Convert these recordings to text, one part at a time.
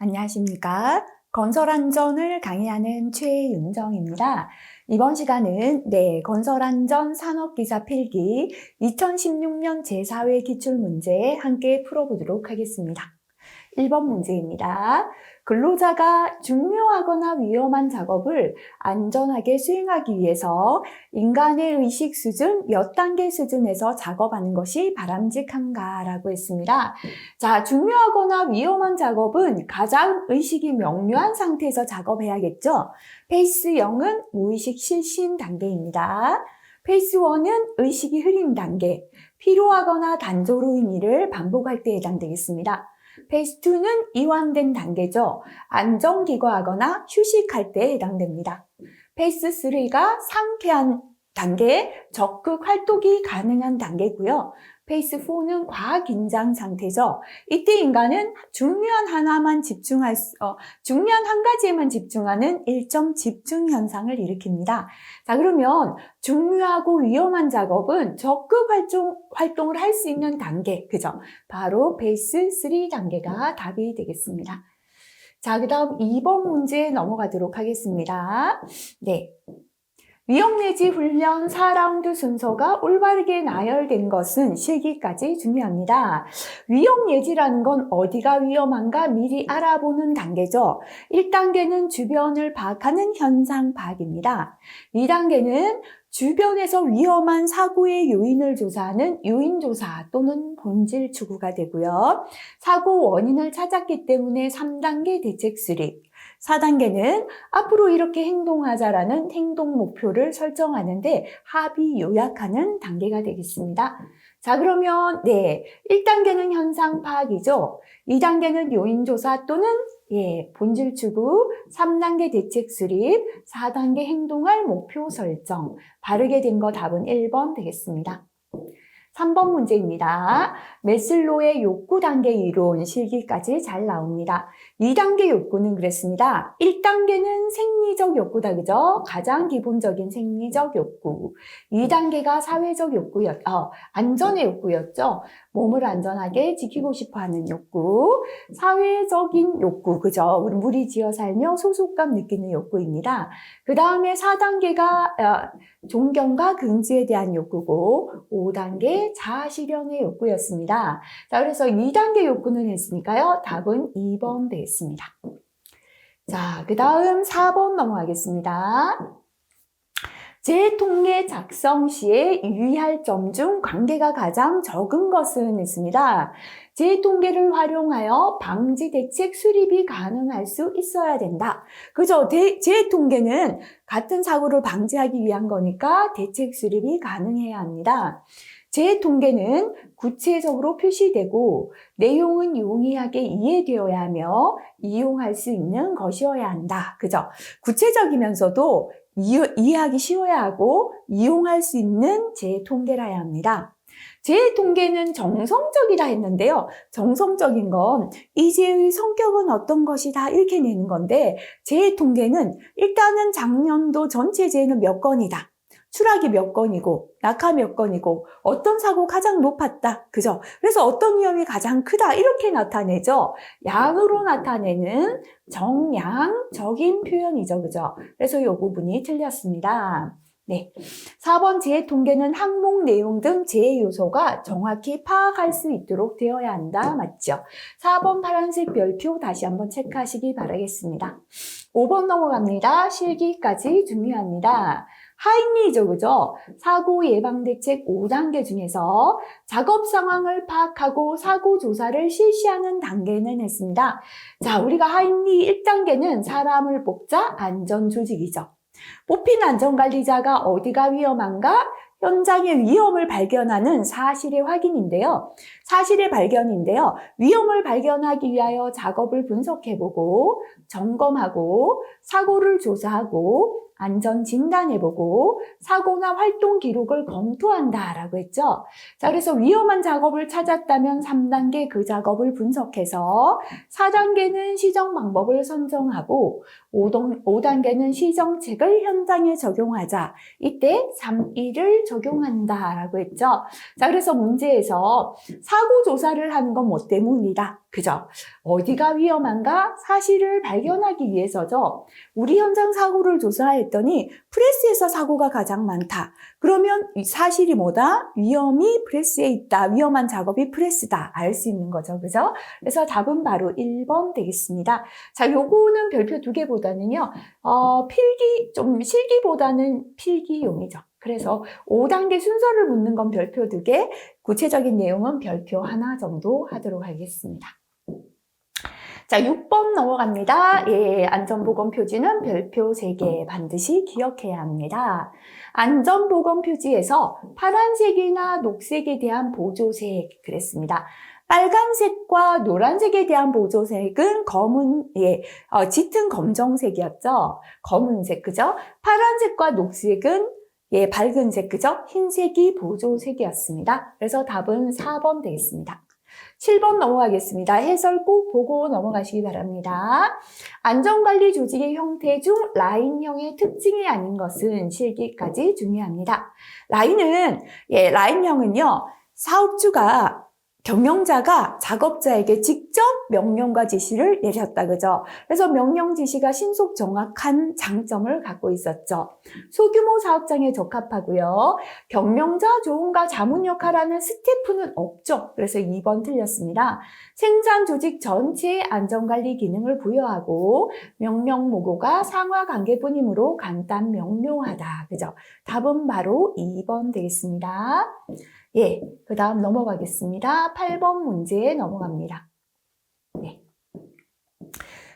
안녕하십니까. 건설안전을 강의하는 최윤정입니다. 이번 시간은 건설안전 산업기사 필기 2016년 제4회 기출문제 함께 풀어보도록 하겠습니다. 1번 문제입니다. 근로자가 중요하거나 위험한 작업을 안전하게 수행하기 위해서 인간의 의식 수준 몇 단계 수준에서 작업하는 것이 바람직한가 라고 했습니다. 자, 중요하거나 위험한 작업은 가장 의식이 명료한 상태에서 작업해야겠죠. 페이스 0은 무의식 실신 단계입니다. 페이스 1은 의식이 흐린 단계, 피로하거나 단조로운 일을 반복할 때 해당되겠습니다. 페이스 2는 이완된 단계죠. 안정기거하거나 휴식할 때 해당됩니다. 페이스 3가 상쾌한 단계, 적극 활동이 가능한 단계고요. 페이스 4는 과긴장 상태죠. 이때 인간은 중요한 한 가지에만 집중하는 일정 집중 현상을 일으킵니다. 자, 그러면 중요하고 위험한 작업은 적극 활동을 할 수 있는 단계, 그죠? 바로 페이스 3 단계가 답이 되겠습니다. 자, 그 다음 2번 문제 넘어가도록 하겠습니다. 위험 내지 훈련 4라운드 순서가 올바르게 나열된 것은 실기까지 중요합니다. 위험 예지라는 건 어디가 위험한가 미리 알아보는 단계죠. 1단계는 주변을 파악하는 현상 파악입니다. 2단계는 주변에서 위험한 사고의 요인을 조사하는 요인조사 또는 본질 추구가 되고요. 사고 원인을 찾았기 때문에 3단계 대책 수립. 4단계는 앞으로 이렇게 행동하자라는 행동 목표를 설정하는데 합의 요약하는 단계가 되겠습니다. 자, 그러면 1단계는 현상 파악이죠. 2단계는 요인 조사 또는 본질 추구, 3단계 대책 수립, 4단계 행동할 목표 설정. 바르게 된 거 답은 1번 되겠습니다. 3번 문제입니다. 메슬로의 욕구 단계 이론 실기까지 잘 나옵니다. 2단계 욕구는 그랬습니다. 1단계는 생리적 욕구다, 그죠? 가장 기본적인 생리적 욕구. 2단계가 사회적 안전의 욕구였죠. 몸을 안전하게 지키고 싶어 하는 욕구. 사회적인 욕구, 그죠? 우리 무리지어 살며 소속감 느끼는 욕구입니다. 그 다음에 4단계가 존경과 긍지에 대한 욕구고 5단계 자아실현의 욕구였습니다. 자, 그래서 2단계 욕구는 했으니까요. 답은 2번 되겠습니다. 자, 그 다음 4번 넘어가겠습니다. 제 통계 작성 시에 유의할 점 중 관계가 가장 적은 것은 있습니다. 제 통계를 활용하여 방지 대책 수립이 가능할 수 있어야 된다. 그죠? 제 통계는 같은 사고를 방지하기 위한 거니까 대책 수립이 가능해야 합니다. 제 통계는 구체적으로 표시되고 내용은 용이하게 이해되어야 하며 이용할 수 있는 것이어야 한다. 그죠? 구체적이면서도 이해하기 쉬워야 하고 이용할 수 있는 제 통계라야 합니다. 제 통계는 정성적이라 했는데요. 정성적인 건 이제의 성격은 어떤 것이다 이렇게 내는 건데 제 통계는 일단은 작년도 전체 제는 몇 건이다. 추락이 몇 건이고 낙하 몇 건이고 어떤 사고 가장 높았다. 그죠? 그래서 어떤 위험이 가장 크다 이렇게 나타내죠. 양으로 나타내는 정량적인 표현이죠. 그죠? 그래서 이 부분이 틀렸습니다. 4번 제 통계는 항목 내용 등 제 요소가 정확히 파악할 수 있도록 되어야 한다. 맞죠? 4번 파란색 별표 다시 한번 체크하시기 바라겠습니다. 5번 넘어갑니다. 실기까지 중요합니다. 하인리죠, 그죠? 사고 예방 대책 5단계 중에서 작업 상황을 파악하고 사고 조사를 실시하는 단계는 했습니다. 자, 우리가 하인리 1단계는 사람을 뽑자 안전 조직이죠. 뽑힌 안전관리자가 어디가 위험한가? 현장의 위험을 발견하는 사실의 확인인데요. 사실의 발견인데요. 위험을 발견하기 위하여 작업을 분석해보고 점검하고 사고를 조사하고 안전 진단해보고 사고나 활동 기록을 검토한다라고 했죠. 자, 그래서 위험한 작업을 찾았다면 3단계 그 작업을 분석해서 4단계는 시정 방법을 선정하고 5단계는 시정책을 현장에 적용하자. 이때 3.1을 적용한다라고 했죠. 자, 그래서 문제에서 사고 조사를 하는 건 뭐 때문이다. 그죠? 어디가 위험한가? 사실을 발견하기 위해서죠. 우리 현장 사고를 조사했더니 프레스에서 사고가 가장 많다. 그러면 이 사실이 뭐다? 위험이 프레스에 있다. 위험한 작업이 프레스다. 알 수 있는 거죠. 그죠? 그래서 답은 바로 1번 되겠습니다. 자, 요거는 별표 2개보다는요, 실기보다는 필기용이죠. 그래서 5단계 순서를 묻는 건 별표 2개, 구체적인 내용은 별표 1 정도 하도록 하겠습니다. 자, 6번 넘어갑니다. 예, 안전보건 표지는 별표 3개 반드시 기억해야 합니다. 안전보건 표지에서 파란색이나 녹색에 대한 보조색 그랬습니다. 빨간색과 노란색에 대한 보조색은 짙은 검정색이었죠. 검은색, 그죠? 파란색과 녹색은 밝은색, 그죠? 흰색이 보조색이었습니다. 그래서 답은 4번 되겠습니다. 7번 넘어가겠습니다. 해설 꼭 보고 넘어가시기 바랍니다. 안전관리 조직의 형태 중 라인형의 특징이 아닌 것은 실기까지 중요합니다. 라인형은요, 경영자가 작업자에게 직접 명령과 지시를 내렸다, 그죠? 그래서 명령 지시가 신속 정확한 장점을 갖고 있었죠. 소규모 사업장에 적합하고요. 경영자, 조언과 자문 역할하는 스태프는 없죠. 그래서 2번 틀렸습니다. 생산 조직 전체의 안전관리 기능을 부여하고 명령 모고가 상하 관계뿐이므로 간단 명료하다, 그죠? 답은 바로 2번 되겠습니다. 예, 그 다음 넘어가겠습니다. 8번 문제에 넘어갑니다. 네.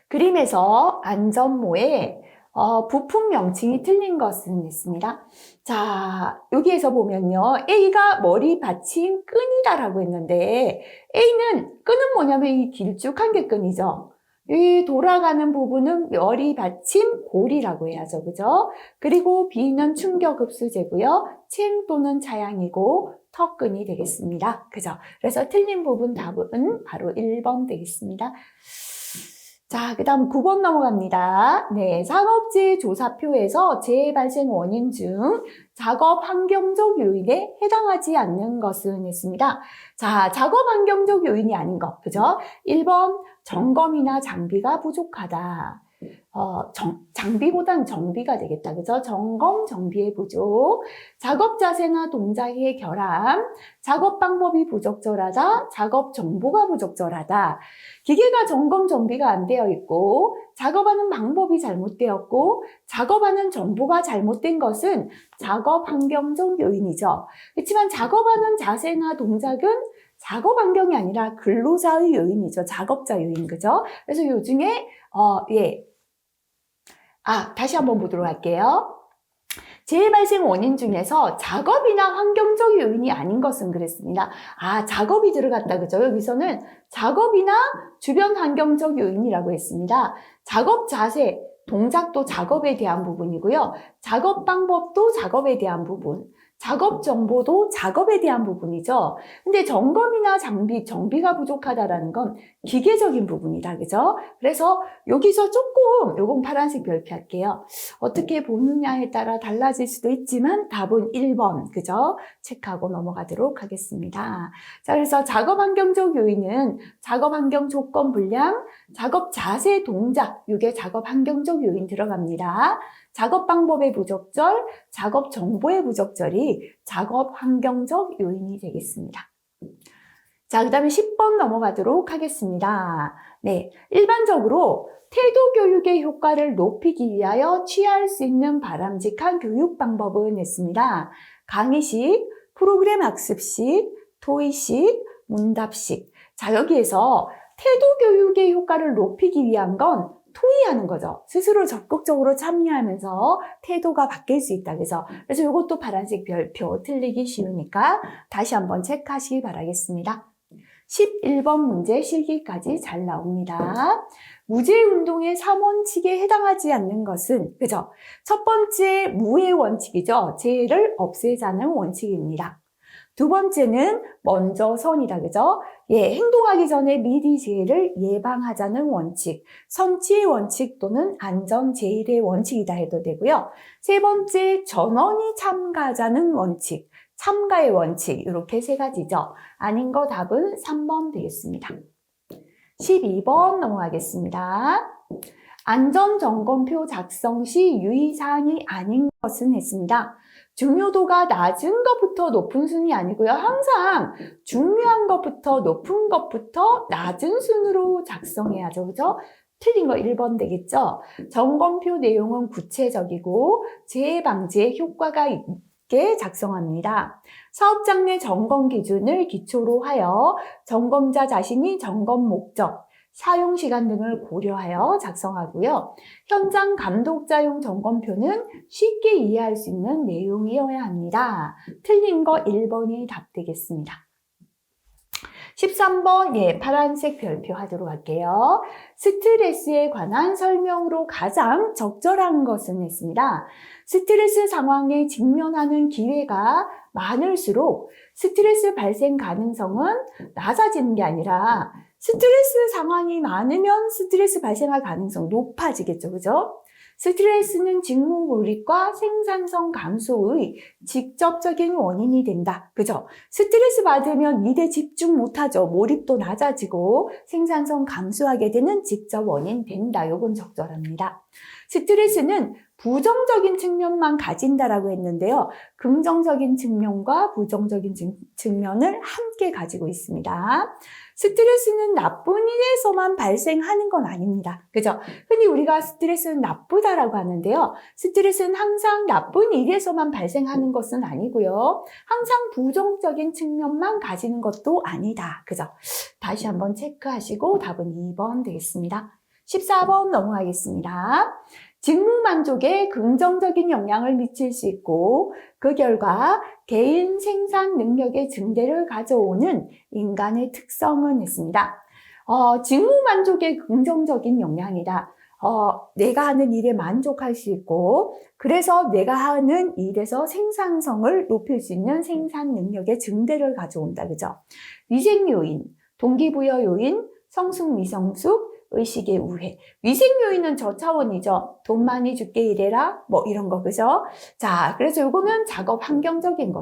그림에서 안전모에 부품 명칭이 틀린 것은 있습니다. 자, 여기에서 보면요. A가 머리 받침 끈이다라고 했는데 A는 끈은 뭐냐면 이 길쭉한 게 끈이죠. 이 돌아가는 부분은 머리 받침 골이라고 해야죠. 그죠? 그리고 B는 충격흡수제고요. 침 또는 차양이고 턱끈이 되겠습니다. 그죠? 그래서 틀린 부분 답은 바로 1번 되겠습니다. 자, 그 다음 9번 넘어갑니다. 네, 산업재해 조사표에서 재해 발생 원인 중 작업 환경적 요인에 해당하지 않는 것은 있습니다. 자, 작업 환경적 요인이 아닌 것, 그죠? 1번, 점검이나 장비가 부족하다. 장비보단 정비가 되겠다. 그죠? 점검, 정비의 부족, 작업 자세나 동작의 결함, 작업 방법이 부적절하다, 작업 정보가 부적절하다, 기계가 점검, 정비가 안 되어 있고, 작업하는 방법이 잘못되었고, 작업하는 정보가 잘못된 것은 작업 환경적 요인이죠. 그렇지만 작업하는 자세나 동작은 작업 환경이 아니라 근로자의 요인이죠. 작업자 요인, 그죠? 그래서 요 중에, 다시 한번 보도록 할게요. 재해 발생 원인 중에서 작업이나 환경적 요인이 아닌 것은 그랬습니다. 작업이 들어갔다, 그죠? 여기서는 작업이나 주변 환경적 요인이라고 했습니다. 작업 자세, 동작도 작업에 대한 부분이고요. 작업 방법도 작업에 대한 부분. 작업 정보도 작업에 대한 부분이죠. 근데 점검이나 정비가 부족하다라는 건 기계적인 부분이다, 그죠? 그래서 여기서 조금, 요건 파란색 별표할게요. 어떻게 보느냐에 따라 달라질 수도 있지만 답은 1번, 그죠? 체크하고 넘어가도록 하겠습니다. 자, 그래서 작업 환경적 요인은 작업 환경 조건 불량, 작업 자세 동작, 이게 작업 환경적 요인 들어갑니다. 작업 방법의 부적절, 작업 정보의 부적절이 작업 환경적 요인이 되겠습니다. 자, 그 다음에 10번 넘어가도록 하겠습니다. 네, 일반적으로 태도 교육의 효과를 높이기 위하여 취할 수 있는 바람직한 교육 방법은 있습니다. 강의식, 프로그램 학습식, 토의식, 문답식. 자, 여기에서 태도 교육의 효과를 높이기 위한 건 토의하는 거죠. 스스로 적극적으로 참여하면서 태도가 바뀔 수 있다. 그래서 이것도 파란색 별표 틀리기 쉬우니까 다시 한번 체크하시기 바라겠습니다. 11번 문제 실기까지 잘 나옵니다. 무죄 운동의 3원칙에 해당하지 않는 것은, 그죠? 첫 번째 무의 원칙이죠. 재해를 없애자는 원칙입니다. 두 번째는 먼저 선이다. 그죠? 예, 행동하기 전에 미리 재해를 예방하자는 원칙, 선취의 원칙 또는 안전 제일의 원칙이다 해도 되고요. 세 번째, 전원이 참가하자는 원칙, 참가의 원칙, 이렇게 세 가지죠. 아닌 거 답은 3번 되겠습니다. 12번 넘어가겠습니다. 안전점검표 작성 시 유의사항이 아닌 것은 했습니다. 중요도가 낮은 것부터 높은 순이 아니고요. 항상 중요한 것부터 높은 것부터 낮은 순으로 작성해야죠. 그죠? 틀린 거 1번 되겠죠? 점검표 내용은 구체적이고 재해 방지에 효과가 있게 작성합니다. 사업장 내 점검 기준을 기초로 하여 점검자 자신이 점검 목적, 사용 시간 등을 고려하여 작성하고요. 현장 감독자용 점검표는 쉽게 이해할 수 있는 내용이어야 합니다. 틀린 거 1번이 답 되겠습니다. 13번, 예, 파란색 별표 하도록 할게요. 스트레스에 관한 설명으로 가장 적절한 것은 했습니다. 스트레스 상황에 직면하는 기회가 많을수록 스트레스 발생 가능성은 낮아지는 게 아니라 스트레스 상황이 많으면 스트레스 발생할 가능성 높아지겠죠. 그죠? 스트레스는 직무 몰입과 생산성 감소의 직접적인 원인이 된다. 그죠? 스트레스 받으면 일에 집중 못하죠. 몰입도 낮아지고 생산성 감소하게 되는 직접 원인 된다. 요건 적절합니다. 스트레스는 부정적인 측면만 가진다라고 했는데요. 긍정적인 측면과 부정적인 측면을 함께 가지고 있습니다. 스트레스는 나쁜 일에서만 발생하는 건 아닙니다. 그죠? 흔히 우리가 스트레스는 나쁘다라고 하는데요. 스트레스는 항상 나쁜 일에서만 발생하는 것은 아니고요. 항상 부정적인 측면만 가지는 것도 아니다. 그죠? 다시 한번 체크하시고 답은 2번 되겠습니다. 14번 넘어가겠습니다. 직무 만족에 긍정적인 영향을 미칠 수 있고 그 결과 개인 생산 능력의 증대를 가져오는 인간의 특성은 했습니다. 직무 만족에 긍정적인 영향이다. 내가 하는 일에 만족할 수 있고 그래서 내가 하는 일에서 생산성을 높일 수 있는 생산 능력의 증대를 가져온다. 그죠? 위생 요인, 동기부여 요인, 성숙 미성숙, 의식의 우회. 위생 요인은 저차원이죠. 돈 많이 줄게 일해라. 뭐 이런 거 그죠? 자, 그래서 요거는 작업 환경적인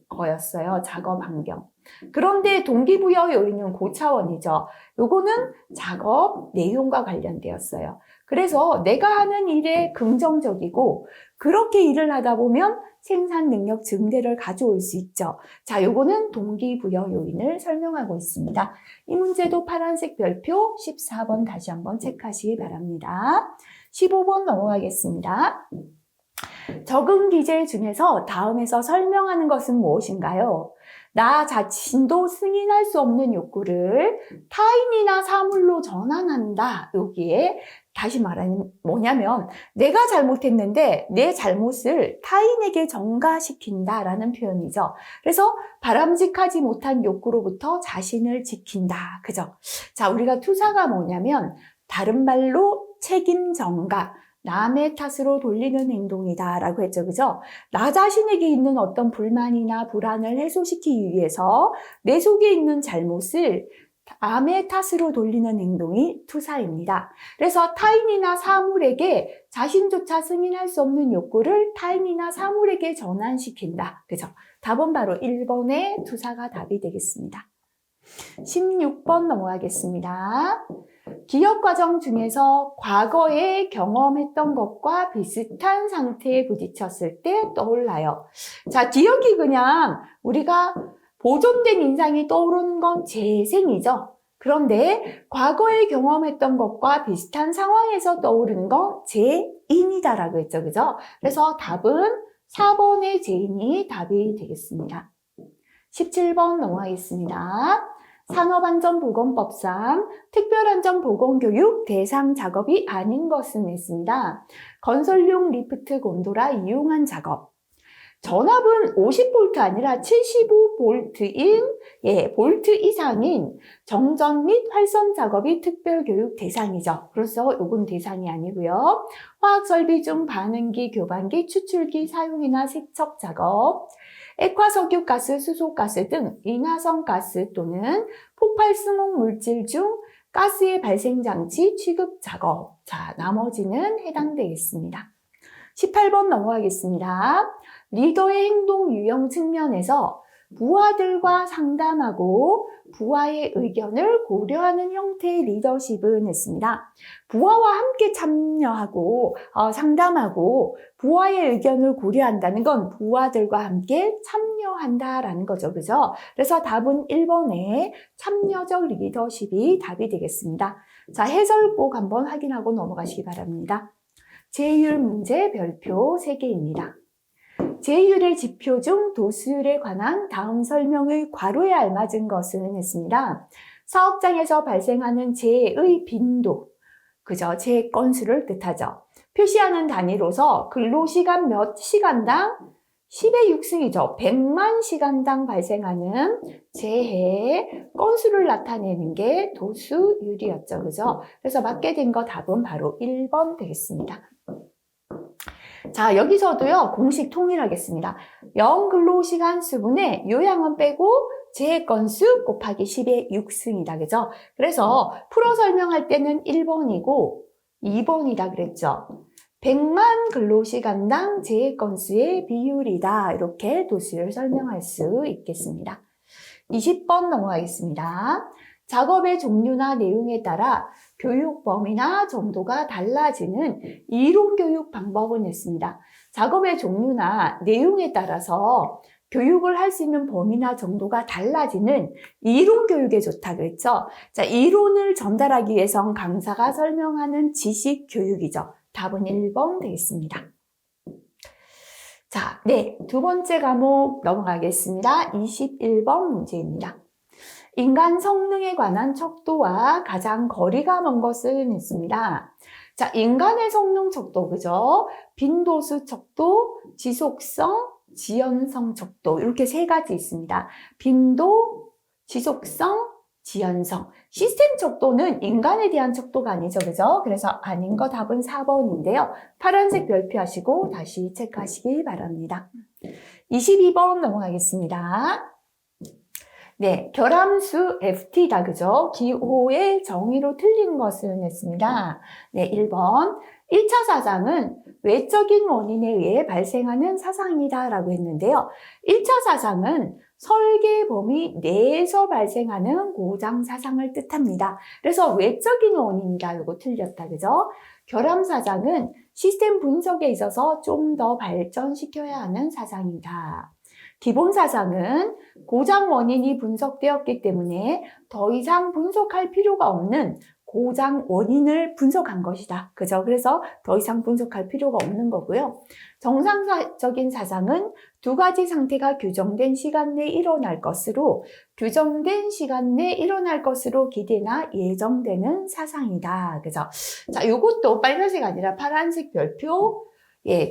거였어요. 작업 환경. 그런데 동기부여 요인은 고차원이죠. 요거는 작업 내용과 관련되었어요. 그래서 내가 하는 일에 긍정적이고 그렇게 일을 하다 보면 생산 능력 증대를 가져올 수 있죠. 자, 요거는 동기부여 요인을 설명하고 있습니다. 이 문제도 파란색 별표 14번 다시 한번 체크하시기 바랍니다. 15번 넘어가겠습니다. 적응 기제 중에서 다음에서 설명하는 것은 무엇인가요? 나 자신도 승인할 수 없는 욕구를 타인이나 사물로 전환한다. 여기에 다시 말하면 뭐냐면 내가 잘못했는데 내 잘못을 타인에게 전가시킨다라는 표현이죠. 그래서 바람직하지 못한 욕구로부터 자신을 지킨다. 그죠? 자, 우리가 투사가 뭐냐면 다른 말로 책임 전가. 남의 탓으로 돌리는 행동이다 라고 했죠. 그죠? 나 자신에게 있는 어떤 불만이나 불안을 해소시키기 위해서 내 속에 있는 잘못을 남의 탓으로 돌리는 행동이 투사입니다. 그래서 타인이나 사물에게 자신조차 승인할 수 없는 욕구를 타인이나 사물에게 전환시킨다. 그죠? 답은 바로 1번의 투사가 답이 되겠습니다. 16번 넘어가겠습니다. 기억 과정 중에서 과거에 경험했던 것과 비슷한 상태에 부딪혔을 때 떠올라요. 자, 기억이 그냥 우리가 보존된 인상이 떠오르는 건 재생이죠. 그런데 과거에 경험했던 것과 비슷한 상황에서 떠오르는 건 재인이다라고 했죠. 그죠? 그래서 답은 4번의 재인이 답이 되겠습니다. 17번 넘어가겠습니다. 산업안전보건법상 특별안전보건교육 대상 작업이 아닌 것은 있습니다. 건설용 리프트 곤돌라 이용한 작업, 전압은 50V 아니라 75V인, 볼트 이상인 정전 및 활선 작업이 특별 교육 대상이죠. 그래서 요건 대상이 아니고요. 화학 설비 중 반응기, 교반기, 추출기 사용이나 세척 작업, 액화석유 가스, 수소가스 등 인화성 가스 또는 폭발 수목 물질 중 가스의 발생 장치 취급 작업. 자, 나머지는 해당되겠습니다. 18번 넘어가겠습니다. 리더의 행동 유형 측면에서 부하들과 상담하고 부하의 의견을 고려하는 형태의 리더십은 했습니다. 부하와 함께 참여하고 상담하고 부하의 의견을 고려한다는 건 부하들과 함께 참여한다라는 거죠. 그죠? 그래서 답은 1번에 참여적 리더십이 답이 되겠습니다. 자, 해설 꼭 한번 확인하고 넘어가시기 바랍니다. 제휴율 문제 별표 3개입니다. 제휴율의 지표 중 도수율에 관한 다음 설명의 괄호에 알맞은 것은 했습니다. 사업장에서 발생하는 재해의 빈도, 그죠? 재해 건수를 뜻하죠. 표시하는 단위로서 근로시간 몇 시간당 10의 6승이죠. 100만 시간당 발생하는 재해 건수를 나타내는 게 도수율이었죠. 그죠? 그래서 맞게 된 거 답은 바로 1번 되겠습니다. 자, 여기서도요, 공식 통일하겠습니다. 0 근로시간 수분에 요양은 빼고 재해 건수 곱하기 10의 6승이다. 그죠? 그래서 풀어 설명할 때는 1번이고 2번이다 그랬죠. 100만 근로시간당 재해 건수의 비율이다. 이렇게 도수를 설명할 수 있겠습니다. 20번 넘어가겠습니다. 작업의 종류나 내용에 따라 교육 범위나 정도가 달라지는 이론교육 방법은 있습니다. 작업의 종류나 내용에 따라서 교육을 할 수 있는 범위나 정도가 달라지는 이론교육에 좋다 그랬죠. 자, 이론을 전달하기 위해선 강사가 설명하는 지식 교육이죠. 답은 1번 되겠습니다. 자, 두 번째 과목 넘어가겠습니다. 21번 문제입니다. 인간 성능에 관한 척도와 가장 거리가 먼 것은 있습니다. 자, 인간의 성능 척도, 그죠? 빈도수 척도, 지속성, 지연성 척도, 이렇게 3가지 있습니다. 빈도, 지속성, 지연성. 시스템 척도는 인간에 대한 척도가 아니죠, 그죠? 그래서 아닌 거 답은 4번인데요. 파란색 별표하시고 다시 체크하시기 바랍니다. 22번 넘어가겠습니다. 결함수 FT다, 그죠? 기호의 정의로 틀린 것은 했습니다. 1번. 1차 사상은 외적인 원인에 의해 발생하는 사상이다 라고 했는데요. 1차 사상은 설계 범위 내에서 발생하는 고장 사상을 뜻합니다. 그래서 외적인 원인이다, 이거 틀렸다, 그죠? 결함 사상은 시스템 분석에 있어서 좀 더 발전시켜야 하는 사상이다. 기본 사상은 고장 원인이 분석되었기 때문에 더 이상 분석할 필요가 없는 고장 원인을 분석한 것이다. 그죠? 그래서 더 이상 분석할 필요가 없는 거고요. 정상적인 사상은 2가지 상태가 규정된 시간 내에 일어날 것으로 규정된 시간 내에 일어날 것으로 기대나 예정되는 사상이다. 그죠? 자, 요것도 빨간색 아니라 파란색 별표.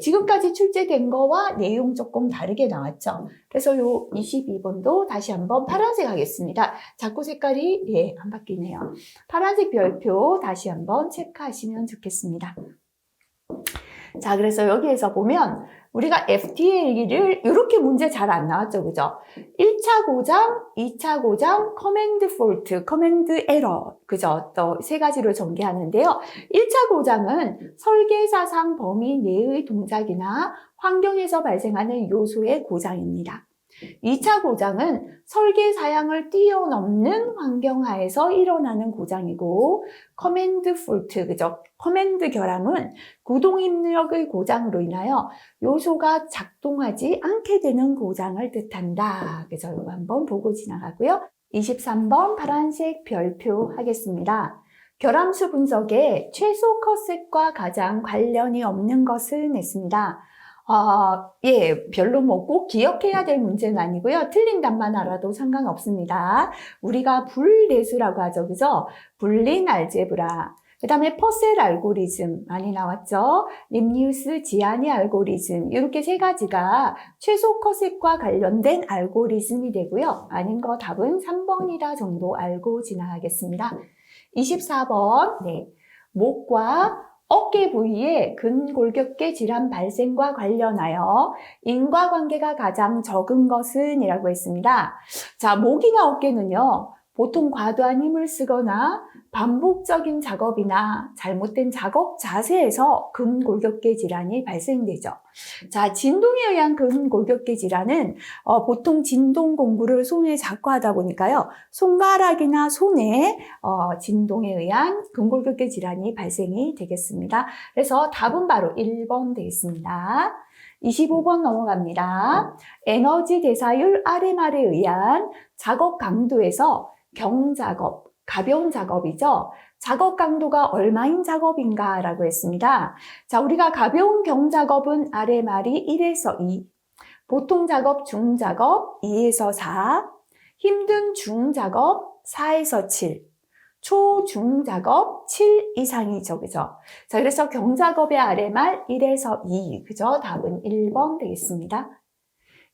지금까지 출제된 거와 내용 조금 다르게 나왔죠. 그래서 요 22번도 다시 한번 파란색 하겠습니다. 자꾸 색깔이 안 바뀌네요. 파란색 별표 다시 한번 체크하시면 좋겠습니다. 자, 그래서 여기에서 보면 우리가 FTA를 이렇게 문제 잘 안 나왔죠, 그죠? 1차 고장, 2차 고장, 커맨드 폴트, 커맨드 에러, 그죠? 또 3가지로 전개하는데요. 1차 고장은 설계사상 범위 내의 동작이나 환경에서 발생하는 요소의 고장입니다. 2차 고장은 설계 사양을 뛰어넘는 환경 하에서 일어나는 고장이고, 커맨드 폴트, 그죠? 커맨드 결함은 구동 입력의 고장으로 인하여 요소가 작동하지 않게 되는 고장을 뜻한다. 그래서 이거 한번 보고 지나가고요. 23번 파란색 별표 하겠습니다. 결함수 분석에 최소 컷셋과 가장 관련이 없는 것은 했습니다. 별로 꼭 기억해야 될 문제는 아니고요. 틀린 답만 알아도 상관없습니다. 우리가 불대수라고 하죠. 그죠? 불린 알제브라. 그 다음에 퍼셀 알고리즘 많이 나왔죠. 립니우스 지아니 알고리즘 이렇게 세 가지가 최소 컷셋과 관련된 알고리즘이 되고요. 아닌 거 답은 3번이다 정도 알고 지나가겠습니다. 24번 네, 목과 어깨 부위의 근골격계 질환 발생과 관련하여 인과관계가 가장 적은 것은 이라고 했습니다. 자, 목이나 어깨는요. 보통 과도한 힘을 쓰거나 반복적인 작업이나 잘못된 작업 자세에서 근골격계 질환이 발생되죠. 자, 진동에 의한 근골격계 질환은 보통 진동 공구를 손에 잡고 하다 보니까요. 손가락이나 손에 진동에 의한 근골격계 질환이 발생이 되겠습니다. 그래서 답은 바로 1번 되겠습니다. 25번 넘어갑니다. 에너지 대사율 RMR에 의한 작업 강도에서 경작업, 가벼운 작업이죠. 작업 강도가 얼마인 작업인가 라고 했습니다. 자, 우리가 가벼운 경작업은 RMR이 1에서 2, 보통 작업, 중작업 2에서 4, 힘든 중작업 4에서 7, 초중작업 7 이상이죠. 그죠? 자, 그래서 경작업의 RMR 1에서 2, 그죠? 답은 1번 되겠습니다.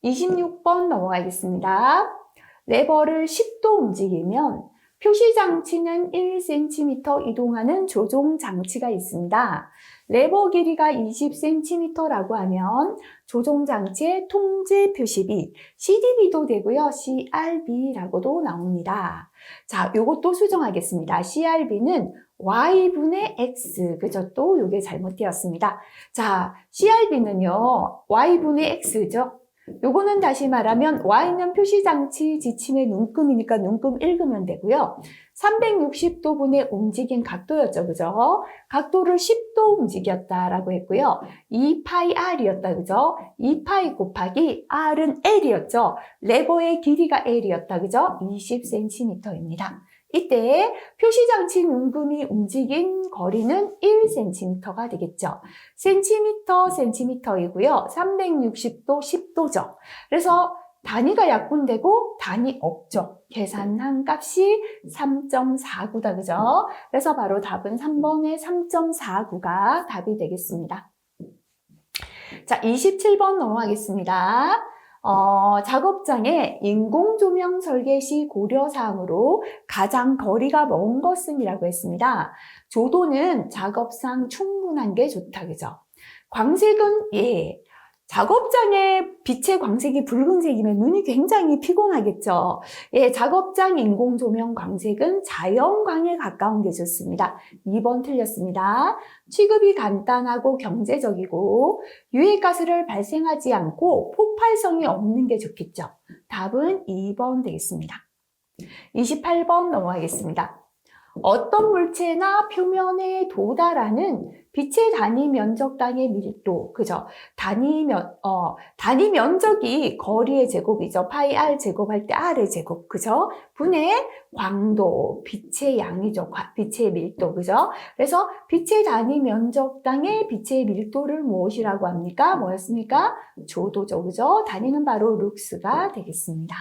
26번 넘어가겠습니다. 레버를 10도 움직이면 표시장치는 1cm 이동하는 조종장치가 있습니다. 레버 길이가 20cm라고 하면 조종장치의 통제 표시비 CDB도 되고요. CRB라고도 나옵니다. 자, 요것도 수정하겠습니다. CRB는 Y분의 X, 그죠? 또 요게 잘못되었습니다. 자, CRB는요, Y분의 X죠? 요거는 다시 말하면 Y는 표시장치 지침의 눈금이니까 눈금 읽으면 되고요. 360도분의 움직인 각도였죠. 그죠? 각도를 10도 움직였다라고 했고요. 2πr이었다. 그죠? 2π 곱하기 r은 L이었죠. 레버의 길이가 L이었다. 그죠? 20cm입니다. 이때 표시장치 눈금이 움직인 거리는 1cm가 되겠죠. cm이고요. 360도 10도죠. 그래서 단위가 약분되고 단위 없죠. 계산한 값이 3.49다. 그죠? 그래서 바로 답은 3번의 3.49가 답이 되겠습니다. 자, 27번 넘어가겠습니다. 작업장의 인공조명 설계 시 고려사항으로 가장 거리가 먼 것은이라고 했습니다. 조도는 작업상 충분한 게 좋다. 그죠? 광색은 작업장의 빛의 광색이 붉은색이면 눈이 굉장히 피곤하겠죠. 작업장 인공조명 광색은 자연광에 가까운 게 좋습니다. 2번 틀렸습니다. 취급이 간단하고 경제적이고 유해가스를 발생하지 않고 폭발성이 없는 게 좋겠죠. 답은 2번 되겠습니다. 28번 넘어가겠습니다. 어떤 물체나 표면에 도달하는 빛의 단위 면적당의 밀도, 그죠? 단위 면적이 거리의 제곱이죠. 파이 r 제곱할 때 r의 제곱, 그죠? 분의 광도, 빛의 양이죠. 빛의 밀도, 그죠? 그래서 빛의 단위 면적당의 빛의 밀도를 무엇이라고 합니까? 뭐였습니까? 조도죠, 그죠? 단위는 바로 룩스가 되겠습니다.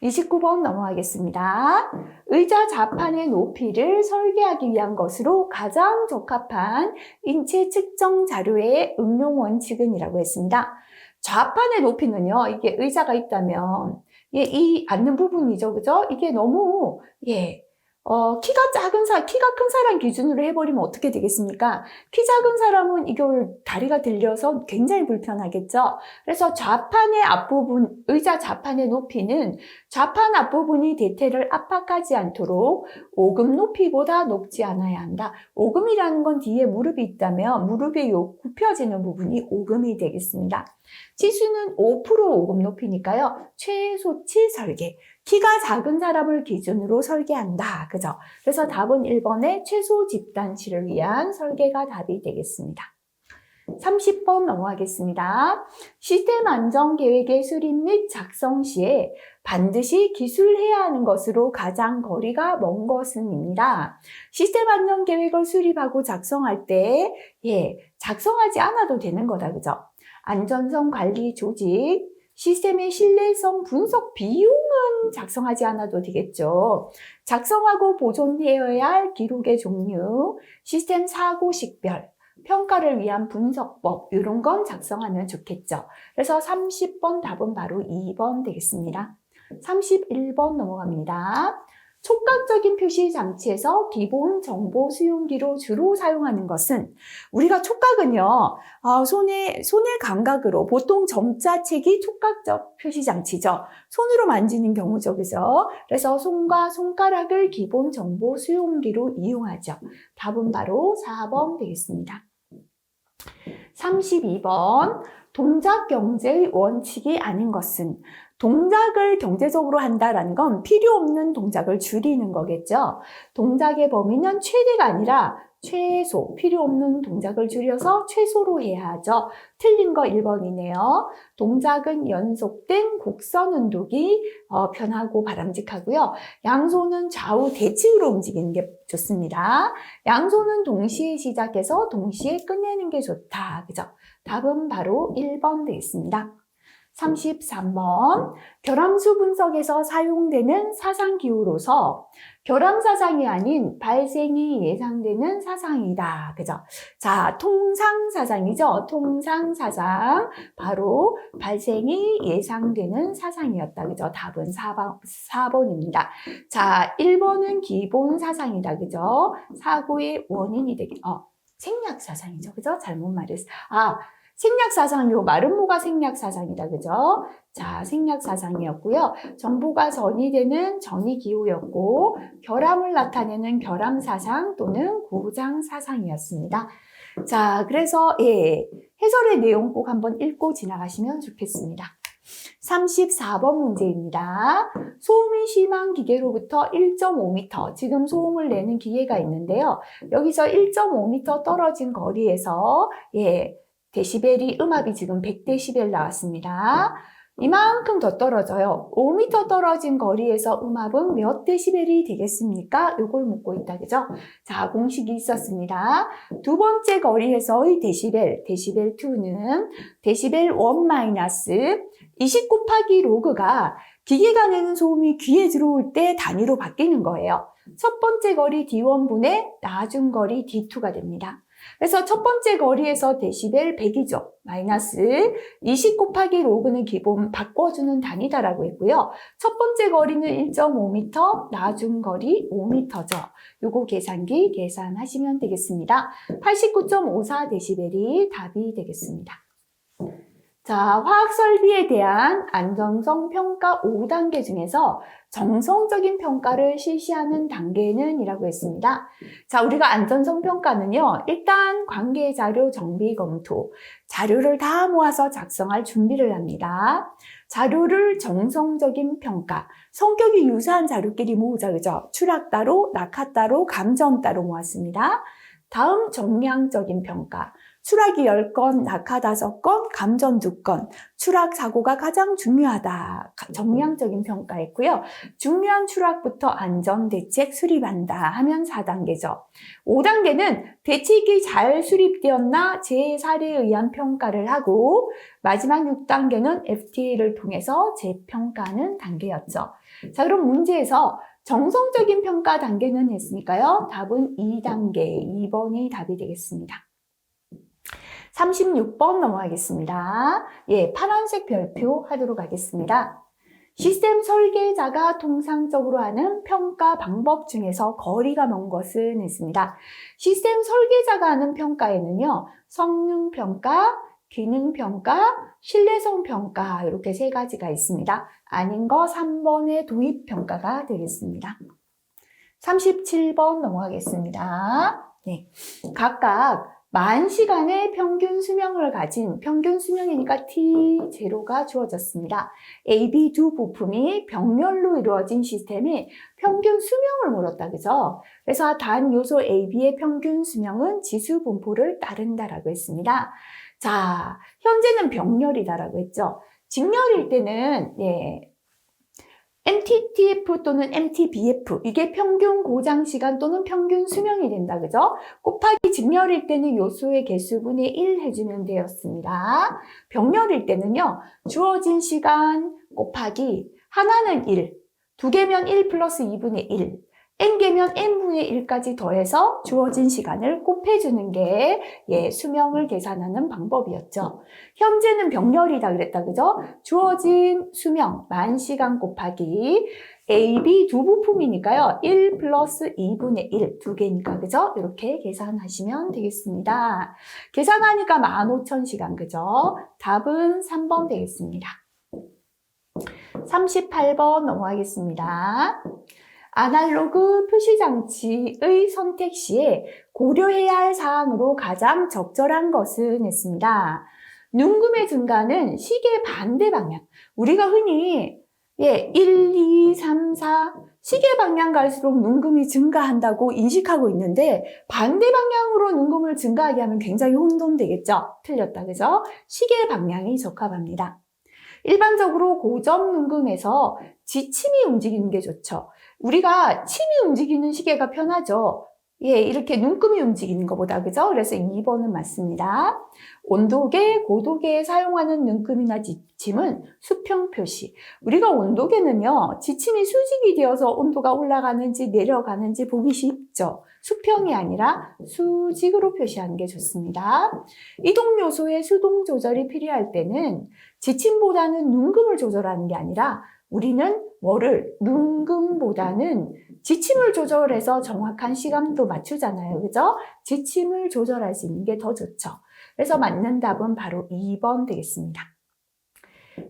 29번 넘어가겠습니다. 의자 좌판의 높이를 설계하기 위한 것으로 가장 적합한 인체 측정 자료의 응용 원칙은 이라고 했습니다. 좌판의 높이는요, 이게 의자가 있다면, 이 앉는 부분이죠, 그죠? 이게 너무, 키가 큰 사람 기준으로 해버리면 어떻게 되겠습니까? 키 작은 사람은 이걸 다리가 들려서 굉장히 불편하겠죠? 그래서 좌판의 앞부분, 의자 좌판의 높이는 좌판 앞부분이 대퇴를 압박하지 않도록 오금 높이보다 높지 않아야 한다. 오금이라는 건 뒤에 무릎이 있다면 무릎이 굽혀지는 부분이 오금이 되겠습니다. 치수는 5% 오금 높이니까요. 최소치 설계. 키가 작은 사람을 기준으로 설계한다. 그죠? 그래서 답은 1번의 최소 집단치를 위한 설계가 답이 되겠습니다. 30번 넘어가겠습니다. 시스템 안정 계획의 수립 및 작성 시에 반드시 기술해야 하는 것으로 가장 거리가 먼 것은입니다. 시스템 안정 계획을 수립하고 작성할 때, 작성하지 않아도 되는 거다. 그죠? 안전성 관리 조직, 시스템의 신뢰성 분석 비용은 작성하지 않아도 되겠죠. 작성하고 보존되어야 할 기록의 종류, 시스템 사고 식별, 평가를 위한 분석법 이런 건 작성하면 좋겠죠. 그래서 30번 답은 바로 2번 되겠습니다. 31번 넘어갑니다. 촉각적인 표시 장치에서 기본 정보 수용기로 주로 사용하는 것은 우리가 촉각은요 손의 감각으로 보통 점자책이 촉각적 표시 장치죠. 손으로 만지는 경우죠. 그래서 손과 손가락을 기본 정보 수용기로 이용하죠. 답은 바로 4번 되겠습니다. 32번 동작 경제의 원칙이 아닌 것은 동작을 경제적으로 한다라는 건 필요 없는 동작을 줄이는 거겠죠. 동작의 범위는 최대가 아니라 최소, 필요 없는 동작을 줄여서 최소로 해야 하죠. 틀린 거 1번이네요. 동작은 연속된 곡선 운동이 편하고 바람직하고요. 양손은 좌우 대칭으로 움직이는 게 좋습니다. 양손은 동시에 시작해서 동시에 끝내는 게 좋다. 그죠? 답은 바로 1번 되겠습니다. 33번 결함수 분석에서 사용되는 사상기호로서 결함사상이 아닌 발생이 예상되는 사상이다. 그죠? 자, 통상사상이죠. 통상사상 바로 발생이 예상되는 사상이었다. 그죠? 답은 4번입니다. 자, 1번은 기본사상이다. 그죠? 사고의 원인이 생략사상이죠. 그죠? 잘못 말했어. 생략사상이요. 마름모가 생략사상이다. 그죠? 자, 생략사상이었고요. 정보가 전이되는 전이기호였고 결함을 나타내는 결함사상 또는 고장사상이었습니다. 자, 그래서 해설의 내용 꼭 한번 읽고 지나가시면 좋겠습니다. 34번 문제입니다. 소음이 심한 기계로부터 1.5m, 지금 소음을 내는 기계가 있는데요. 여기서 1.5m 떨어진 거리에서 데시벨이 음압이 지금 100데시벨 나왔습니다. 이만큼 더 떨어져요. 5m 떨어진 거리에서 음압은 몇 데시벨이 되겠습니까? 이걸 묻고 있다. 그죠? 자, 공식이 있었습니다. 두 번째 거리에서의 데시벨 2는 데시벨 1 마이너스 20 곱하기 로그가 기계가 내는 소음이 귀에 들어올 때 단위로 바뀌는 거예요. 첫 번째 거리 D1분의 나중 거리 D2가 됩니다. 그래서 첫 번째 거리에서 데시벨 100이죠. 마이너스 20 곱하기 로그는 기본 바꿔주는 단위다라고 했고요. 첫 번째 거리는 1.5m, 나중 거리 5m죠. 요거 계산기 계산하시면 되겠습니다. 89.54 데시벨이 답이 되겠습니다. 자, 화학 설비에 대한 안전성 평가 5단계 중에서 정성적인 평가를 실시하는 단계는 이라고 했습니다. 자, 우리가 안전성 평가는요, 일단 관계 자료 정비 검토, 자료를 다 모아서 작성할 준비를 합니다. 자료를 정성적인 평가, 성격이 유사한 자료끼리 모으자, 그죠? 추락 따로, 낙하 따로, 감전 따로 모았습니다. 다음 정량적인 평가. 추락이 10건, 낙하 5건, 감전 2건, 추락 사고가 가장 중요하다. 정량적인 평가했고요. 중요한 추락부터 안전대책 수립한다 하면 4단계죠. 5단계는 대책이 잘 수립되었나 재사례에 의한 평가를 하고 마지막 6단계는 FTA를 통해서 재평가하는 단계였죠. 자, 그럼 문제에서 정성적인 평가 단계는 했으니까요. 답은 2단계, 2번이 답이 되겠습니다. 36번 넘어가겠습니다. 파란색 별표 하도록 하겠습니다. 시스템 설계자가 통상적으로 하는 평가 방법 중에서 거리가 먼 것은 했습니다. 시스템 설계자가 하는 평가에는요, 성능평가, 기능평가, 신뢰성평가 이렇게 3가지가 있습니다. 아닌 거 3번의 도입평가가 되겠습니다. 37번 넘어가겠습니다. 각각 10,000시간의 평균 수명을 가진 평균 수명이니까 T0가 주어졌습니다. A, B 두 부품이 병렬로 이루어진 시스템의 평균 수명을 물었다. 그죠? 그래서 단 요소 A, B의 평균 수명은 지수 분포를 따른다라고 했습니다. 자, 현재는 병렬이다라고 했죠. 직렬일 때는 MTTF 또는 MTBF 이게 평균 고장 시간 또는 평균 수명이 된다. 그죠? 곱하기 직렬일 때는 요소의 개수분의 1 해주면 되었습니다. 병렬일 때는요. 주어진 시간 곱하기 하나는 1, 2개면 1 플러스 2분의 1. n개면 n분의 1까지 더해서 주어진 시간을 곱해주는 게 수명을 계산하는 방법이었죠. 현재는 병렬이다 그랬다, 그죠? 주어진 수명, 만시간 곱하기 A, B 두 부품이니까요. 1 플러스 2분의 1, 2개니까, 그죠? 이렇게 계산하시면 되겠습니다. 계산하니까 15,000시간, 그죠? 답은 3번 되겠습니다. 38번 넘어가겠습니다. 아날로그 표시장치의 선택 시에 고려해야 할 사항으로 가장 적절한 것은 했습니다. 눈금의 증가는 시계 반대 방향. 우리가 흔히 1, 2, 3, 4 시계 방향 갈수록 눈금이 증가한다고 인식하고 있는데 반대 방향으로 눈금을 증가하게 하면 굉장히 혼돈되겠죠? 틀렸다, 그죠? 시계 방향이 적합합니다. 일반적으로 고점 눈금에서 지침이 움직이는 게 좋죠. 우리가 침이 움직이는 시계가 편하죠. 이렇게 눈금이 움직이는 것보다, 그죠? 그래서 2번은 맞습니다. 온도계, 고도계에 사용하는 눈금이나 지침은 수평 표시. 우리가 온도계는요, 지침이 수직이 되어서 온도가 올라가는지 내려가는지 보기 쉽죠. 수평이 아니라 수직으로 표시하는 게 좋습니다. 이동 요소의 수동 조절이 필요할 때는 지침보다는 눈금을 조절하는 게 아니라 우리는 눈금보다는 지침을 조절해서 정확한 시간도 맞추잖아요. 그죠? 지침을 조절할 수 있는 게 더 좋죠. 그래서 맞는 답은 바로 2번 되겠습니다.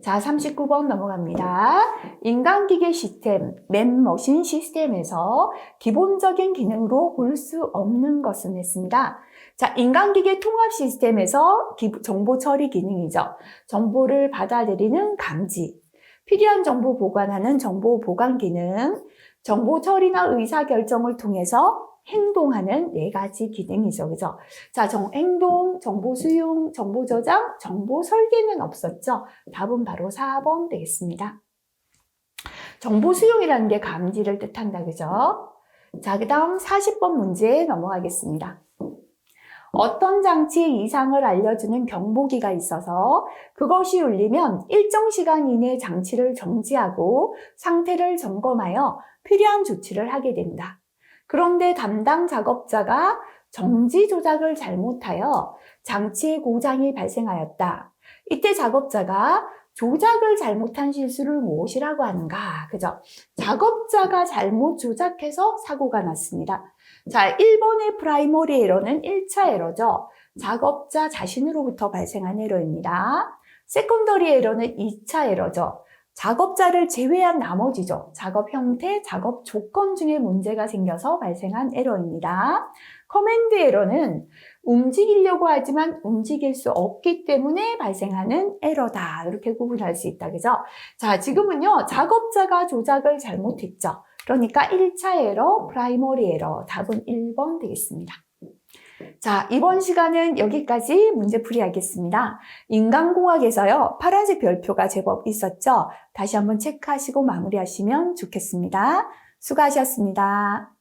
자, 39번 넘어갑니다. 인간기계 시스템, 맨머신 시스템에서 기본적인 기능으로 볼 수 없는 것은 했습니다. 자, 인간기계 통합 시스템에서 정보 처리 기능이죠. 정보를 받아들이는 감지, 필요한 정보 보관하는 정보 보관 기능, 정보 처리나 의사 결정을 통해서 행동하는 4가지 기능이죠. 그죠? 자, 행동, 정보 수용, 정보 저장, 정보 설계는 없었죠. 답은 바로 4번 되겠습니다. 정보 수용이라는 게 감지를 뜻한다. 그죠? 자, 그 다음 40번 문제 넘어가겠습니다. 어떤 장치의 이상을 알려주는 경보기가 있어서 그것이 울리면 일정 시간 이내 장치를 정지하고 상태를 점검하여 필요한 조치를 하게 된다. 그런데 담당 작업자가 정지 조작을 잘못하여 장치의 고장이 발생하였다. 이때 작업자가 조작을 잘못한 실수를 무엇이라고 하는가? 그죠? 작업자가 잘못 조작해서 사고가 났습니다. 자, 1번의 프라이머리 에러는 1차 에러죠. 작업자 자신으로부터 발생한 에러입니다. 세컨더리 에러는 2차 에러죠. 작업자를 제외한 나머지죠. 작업 형태, 작업 조건 중에 문제가 생겨서 발생한 에러입니다. 커맨드 에러는 움직이려고 하지만 움직일 수 없기 때문에 발생하는 에러다. 이렇게 구분할 수 있다. 그죠? 자, 지금은요, 작업자가 조작을 잘못했죠. 그러니까 1차 에러, 프라이머리 에러. 답은 1번 되겠습니다. 자, 이번 시간은 여기까지 문제풀이 하겠습니다. 인간공학에서요, 파란색 별표가 제법 있었죠? 다시 한번 체크하시고 마무리하시면 좋겠습니다. 수고하셨습니다.